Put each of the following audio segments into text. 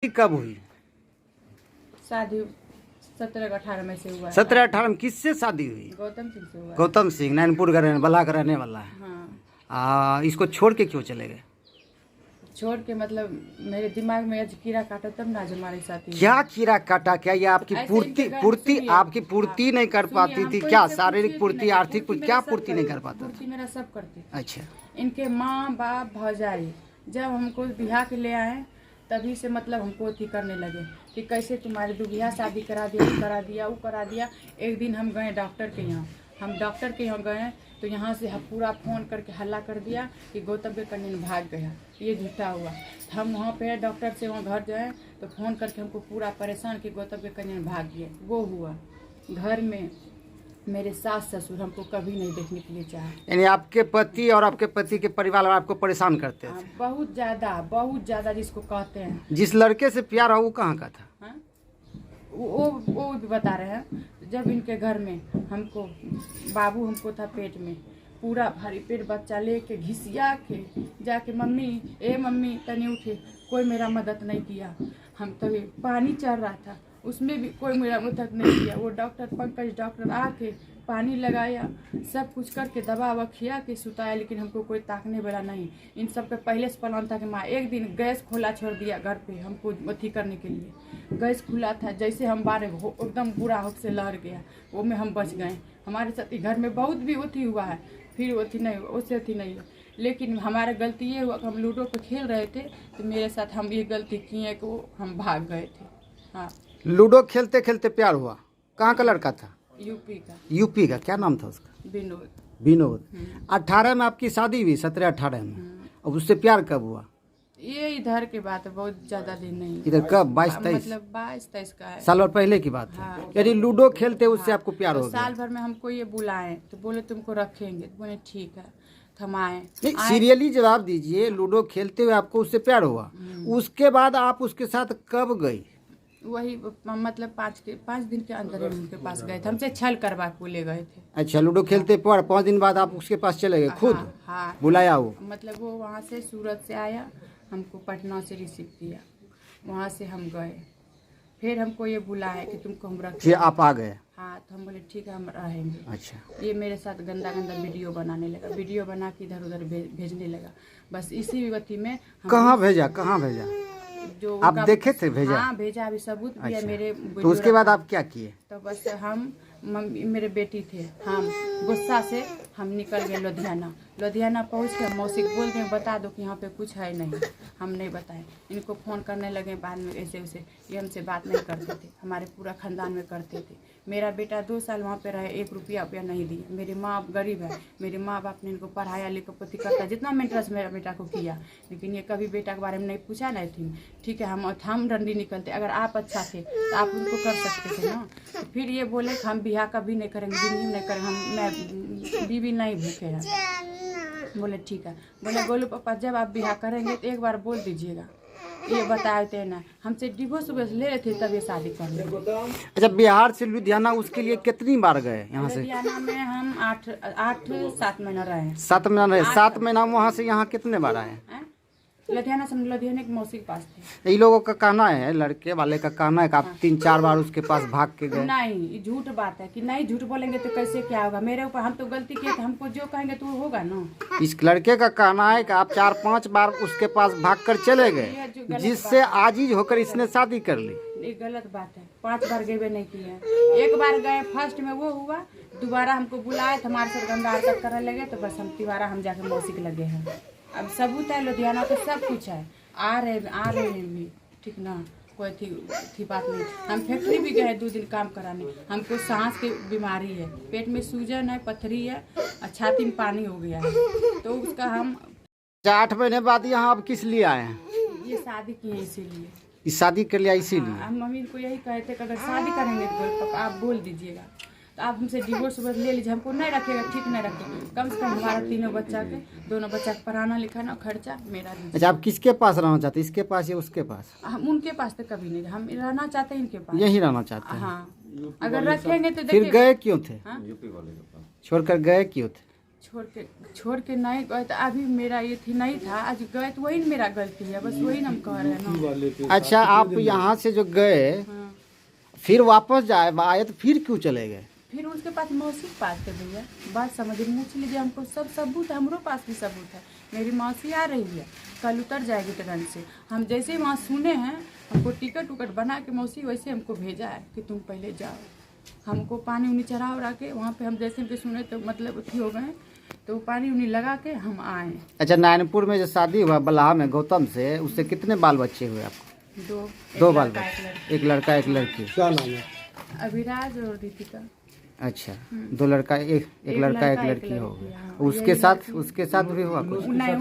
कब हुई? शादी 17-18 में से हुआ। 17-18 में किससे शादी हुई? गौतम सिंह से हुआ। गौतम सिंह नैनपुर का बला का रहने वाला है। हाँ। इसको छोड़ के क्यों चले गए? छोड़ के मतलब मेरे दिमाग में आज कीड़ा काटा तब ना आज हमारे साथ ही। क्या कीड़ा काटा? क्या ये आपकी आपकी पूर्ति नहीं कर पाती थी क्या? शारीरिक पूर्ति, आर्थिक पूर्ति, क्या पूर्ति नहीं कर पाता? पूर्ति मेरा सब करती। अच्छा। इनके माँ बाप भौजाई जब हमको बिहार के ले आए तभी से मतलब हमको अथी करने लगे कि कैसे तुम्हारे दुबिया शादी करा दिया, वो करा दिया। एक दिन हम गए डॉक्टर के यहाँ, गए तो यहाँ से पूरा फ़ोन करके हल्ला कर दिया कि गौतम के कन्या भाग गया, ये झूठा हुआ। हम वहाँ पे डॉक्टर से वहाँ घर गए तो फ़ोन करके हमको पूरा परेशान कि गौतम के कन्या भाग गया। वो हुआ। घर में मेरे सास ससुर हमको कभी नहीं देखने के लिए चाहे। यानी आपके पति और आपके पति के परिवार वाले आपको परेशाान करते थे? बहुत ज़्यादा जिसको कहते हैं। जिस लड़के से प्यार हो वो कहाँ का था? हाँ? वो भी बता रहे हैं। जब इनके घर में हमको बाबू हमको था पेट में, पूरा भारी पेट बच्चा लेके घिसिया के जाके मम्मी तनी उठे, कोई मेरा मदद नहीं किया। हम तभी पानी चढ़ रहा था उसमें भी कोई मेरा मदद नहीं किया। वो पंकज डॉक्टर आके पानी लगाया, सब कुछ करके दवा ववा खिया के सुताया, लेकिन हमको कोई ताकने वाला नहीं। इन सब का पहले से प्लान था कि माँ एक दिन गैस खुला छोड़ दिया घर पे हमको अथी करने के लिए। गैस खुला था, जैसे हम बारे एकदम बुरा हो से लहर गया, वो में हम बच गए। हमारे साथ घर में बहुत भी अथी हुआ है, फिर अथी नहीं हुआ, उससे अथी नहीं हुआ। लेकिन हमारा गलती ये हुआ कि हम लूडो पे खेल रहे थे तो मेरे साथ हम ये गलती किए कि हम भाग गए थे। हाँ। लूडो खेलते खेलते प्यार हुआ? कहाँ का लड़का था? यूपी का। क्या नाम था उसका? विनोद। 18 में आपकी शादी हुई? 17-18 में। अब उससे प्यार कब हुआ? ये इधर की बात है, बहुत ज्यादा दिन नहीं। इधर कब? 22-23 मतलब 22-23 का है। साल भर पहले की बात है। हाँ। यदि लूडो खेलते उससे आपको प्यार तो हो गया? साल भर में हमको ये बुलाए तो बोले तुमको रखेंगे, तो बोले ठीक है। हम आए। सीरियली जवाब दीजिए। लूडो खेलते हुए आपको उससे प्यार हुआ, उसके बाद आप उसके साथ कब गई? वही मतलब 5 दिन के अंदर उनके पास गए थे, हमसे छल करवा के ले गए थे। अच्छा, लूडो खेलते पर 5 दिन बाद आप उसके पास चले गए खुद? हाँ। बुलाया वो? मतलब वो वहाँ से सूरत से आया, हमको पटना से रिसीव किया, वहाँ से हम गए। फिर हमको ये बुलाया कि तुमको हम रखें। फिर आप आ गए? हाँ, तो हम बोले ठीक है हम रहेंगे। अच्छा। ये मेरे साथ गंदा वीडियो बनाने लगा, वीडियो बना के इधर उधर भेजने लगा। बस इसी विपत्ति में कहाँ भेजा? जो आप देखे थे? भेजा? हाँ भेजा, अभी सबूत भी है मेरे। तो उसके बाद आप क्या किए? तो बस हम मेरे बेटी थे, हम गुस्सा से हम निकल गए लुधियाना पहुँच के मौसी को बोल दें बता दो कि यहाँ पे कुछ है नहीं। हम नहीं बताए, इनको फ़ोन करने लगे बाद में ऐसे वैसे। ये हमसे बात नहीं करते थे, हमारे पूरा ख़ानदान में करते थे। मेरा बेटा 2 साल वहाँ पे रहे, 1 रुपया नहीं दिया। मेरी माँ गरीब है, मेरे माँ बाप ने इनको पढ़ाया लिखा पति करता जितना मेंटेनेंस मेरा बेटा को किया, लेकिन ये कभी बेटा के बारे में नहीं पूछा नहीं थी। ठीक है, हम डंडी निकलते, अगर आप अच्छा थे तो आप उनको कर सकते थे ना। तो फिर ये बोले कि हम बिहार कभी नहीं करेंगे, जिंदगी नहीं करेंगे, मैं बीवी नहीं भूखे हैं। बोले ठीक है। बोले गोलू पापा जब आप बिहार करेंगे तो एक बार बोल दीजिएगा। ये बताए थे ना, हमसे डिवोर्स ले रहे थे तब ये शादी कर ले। अच्छा, बिहार से लुधियाना उसके लिए कितनी बार गए? यहाँ से लुधियाना में हम 8-7 महीना रहे। 7 महीना रहे। 7 महीना वहाँ से यहाँ कितने बार आए? लुधियाना के मौसी के पास थे। ये लोगों का कहना है, लड़के वाले का कहना है कि आप 3-4 बार उसके पास भाग के गए। नहीं, झूठ बात है कि नहीं, झूठ बोलेंगे तो कैसे क्या होगा मेरे ऊपर? हम तो गलती किए तो हमको जो कहेंगे तो होगा ना। इस लड़के का कहना है कि आप 4-5 बार उसके पास भाग कर चले गए, जिससे आजीज होकर इसने शादी कर ली। ये गलत बात है, 5 बार गए नहीं किए। एक बार गए, फर्स्ट में वो हुआ, दोबारा हमको बुलाए तो हमारे साथ गंदा हरकत करने लगे, तो बस हम दोबारा हम जाके मौसी के लगे हैं। अब सबूत है, लुधियाना का सब कुछ है, आ रहे हैं भी, ठीक ना, कोई थी बात नहीं। हम फैक्ट्री भी गए 2 दिन काम कराने, हमको सांस की बीमारी है, पेट में सूजन है, पथरी है, छाती में पानी हो गया है, तो उसका हम 8 महीने बाद यहाँ आप किस लिए आए हैं? ये शादी की है इसीलिए। इस शादी कर लिया इसीलिए? हम मम्मी को यही कहते कि अगर शादी करेंगे तो आप बोल दीजिएगा, तो आप हमसे डिवोर्स ले लीजिए, हमको नहीं रखेगा, ठीक नहीं रखेगा। कम से कम हमारा 3 बच्चा के, 2 बच्चा का पढ़ाना लिखाना खर्चा मेरा। अच्छा, आप किसके पास रहना चाहते? इसके पास या उसके पास? हम उनके पास तो कभी नहीं, हम रहना चाहते हैं इनके पास। यही रहना चाहते हैं? हाँ, अगर रखेंगे तो फिर गए क्यों थे? हाँ? छोड़कर गए क्यों थे? छोड़ के नहीं गए तो अभी मेरा ये थी नहीं था, आज गए तो वही मेरा गलती है, बस वही हम कह रहे हैं ना। अच्छा, आप यहाँ से जो गए हाँ। फिर वापस आए तो फिर क्यों चले गए? फिर उसके पास मौसी के पास थे भैया, बात समझ पूछ लीजिए, हमको सब सबूत है, हमारे पास भी सबूत है। मेरी मौसी आ रही है, कल उतर जाएगी ट्रेन से। हम जैसे वहाँ सुने हैं, हमको टिकट उकट बना के मौसी वैसे हमको भेजा है कि तुम पहले जाओ। हमको पानी उनी चढ़ा उड़ा के वहाँ पे हम जैसे उनके सुने तो मतलब अथी हो गए, तो पानी उनी लगा के हम आए। अच्छा, नारायणपुर में जो शादी हुआ बल्लाह में गौतम से, उससे कितने बाल बच्चे हुए आपको? दो बाल बच्चे, एक लड़का एक लड़की। क्या नाम है? अभिराज और दीपिका। अच्छा, दो लड़का एक लड़का एक लड़की हो गई। हाँ। उसके साथ भी हुआ कुछ? नहीं,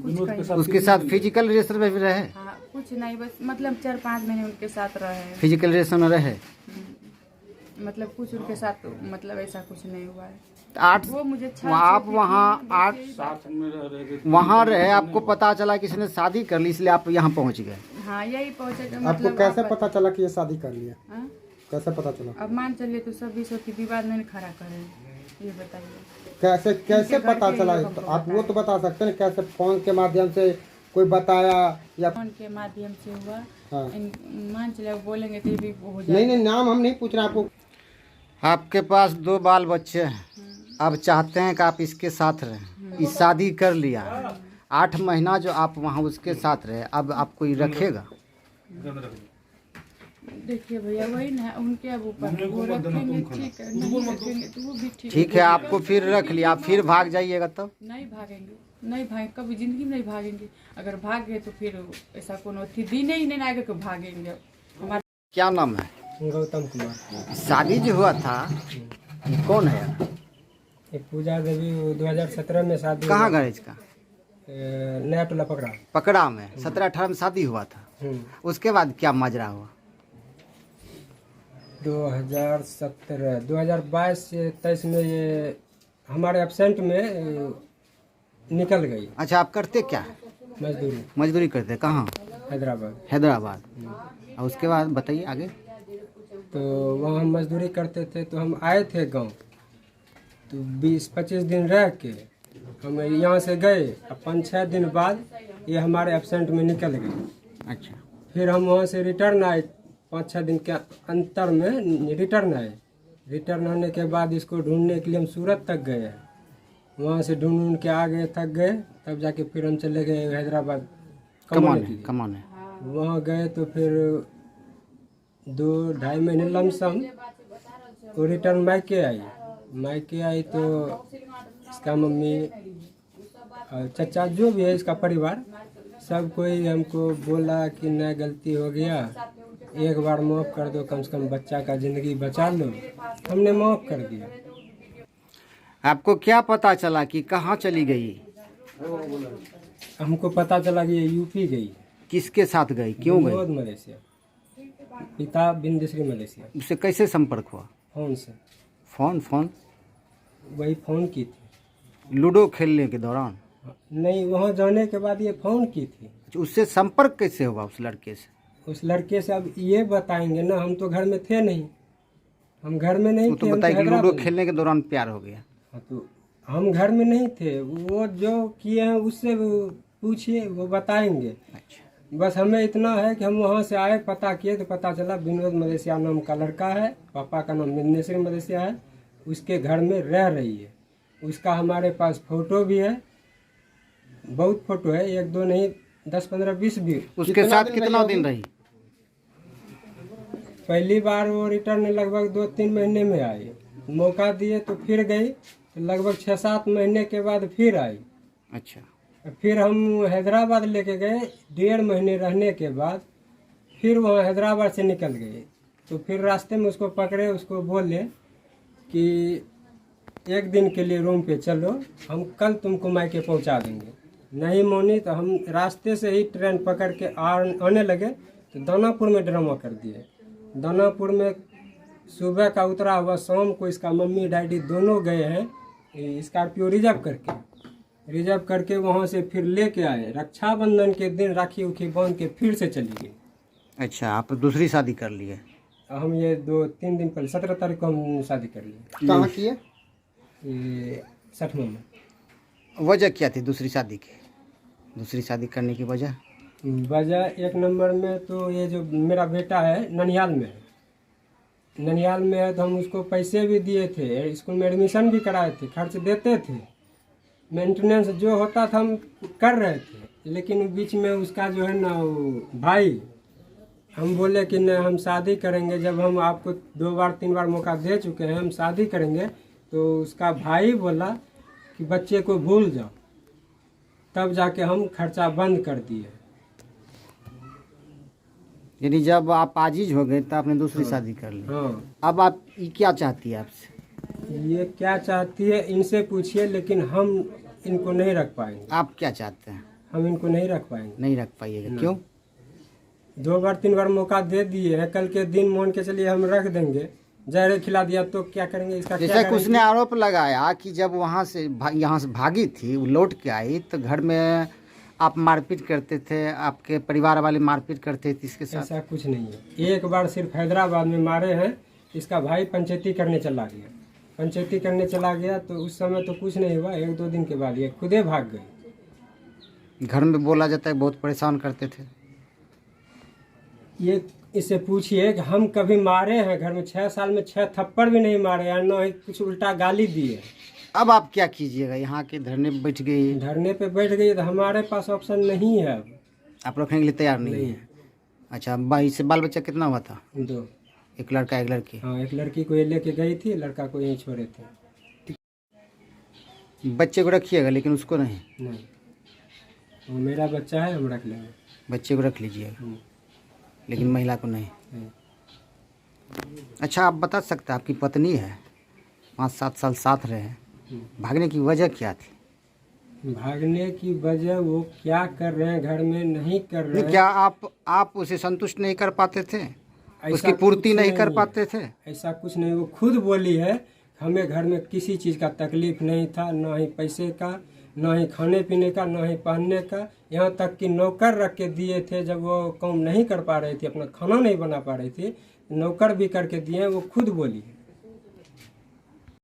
कुछ उसके साथ फिजिकल रिलेशन में भी रहे? हाँ, कुछ नहीं, बस मतलब 4-5 महीने उनके साथ रहे। फिजिकल रिलेशन में रहे, मतलब कुछ उनके साथ मतलब ऐसा कुछ नहीं हुआ है। 8 वो मुझे आप वहाँ 8 वहाँ रहे, आपको पता चला किसी ने शादी कर ली इसलिए आप यहाँ पहुँच गए? हाँ, यही पहुँचे। आपको कैसे पता चला कि ये शादी कर लिया? हाँ? कैसे पता चला? अब मान चलिए तो सब विषय की विवाद नहीं खड़ा करें, ये बताइए। कैसे पता चला? तो आप वो तो बता सकते हैं कैसे? फोन के माध्यम से कोई बताया या फोन के माध्यम से हुआ? हाँ। मान चलिए बोलेंगे तो भी हो जाए। नहीं, नाम हम नहीं पूछ रहे आपको। आपके पास 2 बाल बच्चे हैं, अब चाहते हैं कि आप इसके साथ रहें, इस शादी कर लिया, 8 महीना जो आप वहाँ उसके साथ रहे, अब आपको ये रखेगा? देखिए भैया, वही ना उनके अब ऊपर, वो रखेंगे ठीक है, नहीं रखेंगे तो वो भी ठीक है। आपको फिर रख लिया, आप फिर भाग जाइएगा तब? नहीं भागेंगे, कभी जिंदगी में नहीं भागेंगे। अगर भाग गए तो फिर ऐसा कोनो दिन ही नहीं आएगा कि भागेंगे। हमारा क्या नाम है? गौतम कुमार। शादी जो हुआ था ये कौन है? एक पूजा देवी, 2017 में शादी। कहाँ घर इसका? नया टोला पकड़ा में 17-18 में शादी हुआ था। उसके बाद क्या माजरा हुआ? 2022 से 23 में ये हमारे एब्सेंट में निकल गई। अच्छा, आप करते क्या? मजदूरी करते। कहाँ? हैदराबाद। और उसके बाद बताइए आगे। तो वहाँ हम मजदूरी करते थे, तो हम आए थे गांव, तो 20-25 दिन रह के हम यहाँ से गए। 5-6 दिन बाद ये हमारे एब्सेंट में निकल गई। अच्छा, फिर हम वहाँ से रिटर्न आए, 5-6 दिन के अंतर में रिटर्न आए। रिटर्न होने के बाद इसको ढूंढने के लिए हम सूरत तक गए हैं। वहाँ से ढूंढ के आ गए, थक गए, तब जाके फिर हम चले गए हैदराबाद कमाने। वहाँ गए तो फिर 2-2.5 महीने लमसम वो रिटर्न मायके आई तो इसका मम्मी और चचा जो भी है इसका परिवार सब कोई हमको बोला कि न गलती हो गया, एक बार माफ़ कर दो, कम से कम बच्चा का ज़िंदगी बचा लो। हमने माफ़ कर दिया। आपको क्या पता चला कि कहाँ चली गई? हमको पता चला कि ये यूपी गई। किसके साथ गई, क्यों गई? मलेशिया, पिता बिंदेश्वरी मलेशिया। उससे कैसे संपर्क हुआ? फोन से। फोन वही फ़ोन की थी लूडो खेलने के दौरान? नहीं, वहाँ जाने के बाद ये फ़ोन की थी। उससे संपर्क कैसे हुआ उस लड़के से? उस लड़के से अब ये बताएंगे ना, हम तो घर में थे नहीं, हम घर में नहीं थे। तो बताइए कि लूडो खेलने के दौरान प्यार हो गया? हाँ, तो हम घर में नहीं थे, वो जो किए हैं उससे पूछिए, वो बताएंगे। अच्छा, बस हमें इतना है कि हम वहाँ से आए, पता किए तो पता चला विनोद मलेशिया नाम का लड़का है, पापा का नाम बिंदेश्वरी मलेशिया है, उसके घर में रह रही है। उसका हमारे पास फ़ोटो भी है, बहुत फ़ोटो है, 1-2 नहीं 10-15-20 भी। उसके साथ कितना दिन रही? पहली बार वो रिटर्न लगभग 2-3 महीने में आई, मौका दिए तो फिर गई, तो लगभग 6-7 महीने के बाद फिर आई। अच्छा, फिर हम हैदराबाद लेके गए, 1.5 महीने रहने के बाद फिर वहाँ हैदराबाद से निकल गए। तो फिर रास्ते में उसको पकड़े, उसको बोले कि 1 दिन के लिए रूम पे चलो, हम कल तुमको मायके पहुँचा देंगे। नहीं मानी तो हम रास्ते से ही ट्रेन पकड़ के आने लगे, तो दानापुर में ड्रामा कर दिए। दानापुर में सुबह का उतरा हुआ, शाम को इसका मम्मी डैडी दोनों गए हैं स्कॉर्पियो रिजर्व करके वहाँ से फिर लेके आए। रक्षाबंधन के दिन राखी उखी बांध के फिर से चली गई। अच्छा, आप दूसरी शादी कर लिए? हम ये 2-3 दिन पहले 17 तारीख को हम शादी कर लिए। कहाँ किए? ये 60 में। वजह क्या थी दूसरी शादी की, दूसरी शादी करने की वजह? वजह एक नंबर में तो ये जो मेरा बेटा है ननिहाल में है, ननिहाल में है तो हम उसको पैसे भी दिए थे, स्कूल में एडमिशन भी कराए थे, खर्च देते थे, मेंटेनेंस जो होता था हम कर रहे थे। लेकिन बीच में उसका जो है ना वो भाई, हम बोले कि नहीं हम शादी करेंगे, जब हम आपको 2 बार 3 बार मौका दे चुके हैं, हम शादी करेंगे। तो उसका भाई बोला कि बच्चे को भूल जाओ, तब जाके हम खर्चा बंद कर दिए। यानी जब आप आजीज हो गए तो आपने दूसरी शादी कर ली। हाँ, अब आप ये क्या चाहती है आपसे? ये क्या चाहती है इनसे पूछिए, लेकिन हम इनको नहीं रख पाएंगे। आप क्या चाहते हैं? हम इनको नहीं रख पाएंगे। नहीं रख पाइएगा, क्यों? 2 बार 3 बार मौका दे दिए हैं, कल के दिन मान के चलिए हम रख देंगे, जहर खिला दिया तो क्या करेंगे? इसका क्या जैसे करेंगे? कुछ ने आरोप लगाया कि जब वहाँ से यहाँ से भागी थी, वो लौट के आई तो घर में आप मारपीट करते थे, आपके परिवार वाले मारपीट करते थे इसके साथ। ऐसा कुछ नहीं है। एक बार सिर्फ हैदराबाद में मारे हैं, इसका भाई पंचायती करने चला गया, पंचायती करने चला गया तो उस समय तो कुछ नहीं हुआ, 1-2 दिन के बाद ये खुदे भाग गई। घर में बोला जाता है बहुत परेशान करते थे। ये इससे पूछिए कि हम कभी मारे हैं घर में? 6 साल में 6 थप्पड़ भी नहीं मारे हैं, न ही कुछ उल्टा गाली दिए। अब आप क्या कीजिएगा? यहाँ के धरने पे बैठ गई, धरने पे बैठ गई तो हमारे पास ऑप्शन नहीं है। अब आप रखने के लिए तैयार नहीं है? अच्छा, भाई से बाल बच्चा कितना हुआ था? 2। एक लड़का एक लड़की। हाँ, एक लड़की को ये लेके गई थी, लड़का को यहीं छोड़े थे। बच्चे को रखिएगा लेकिन उसको नहीं। नहीं, वो मेरा बच्चा है, हम रख लेंगे। बच्चे को रख लीजिएगा लेकिन महिला को नहीं। नहीं। अच्छा, आप बता सकते हैं आपकी पत्नी है, 5-7 साल साथ रहे, भागने की वजह क्या थी? भागने की वजह वो क्या कर रहे हैं घर में नहीं कर रहे हैं। क्या आप उसे संतुष्ट नहीं कर पाते थे? ऐसा उसकी पूर्ति कुछ नहीं कर है। पाते थे? ऐसा कुछ नहीं, वो खुद बोली है हमें घर में किसी चीज़ का तकलीफ नहीं था, ना ही पैसे का, ना ही खाने पीने का, ना ही पहनने का। यहाँ तक कि नौकर रख के दिए थे, जब वो काम नहीं कर पा रही थी, अपना खाना नहीं बना पा रही थी, नौकर भी करके दिए, वो खुद बोली है।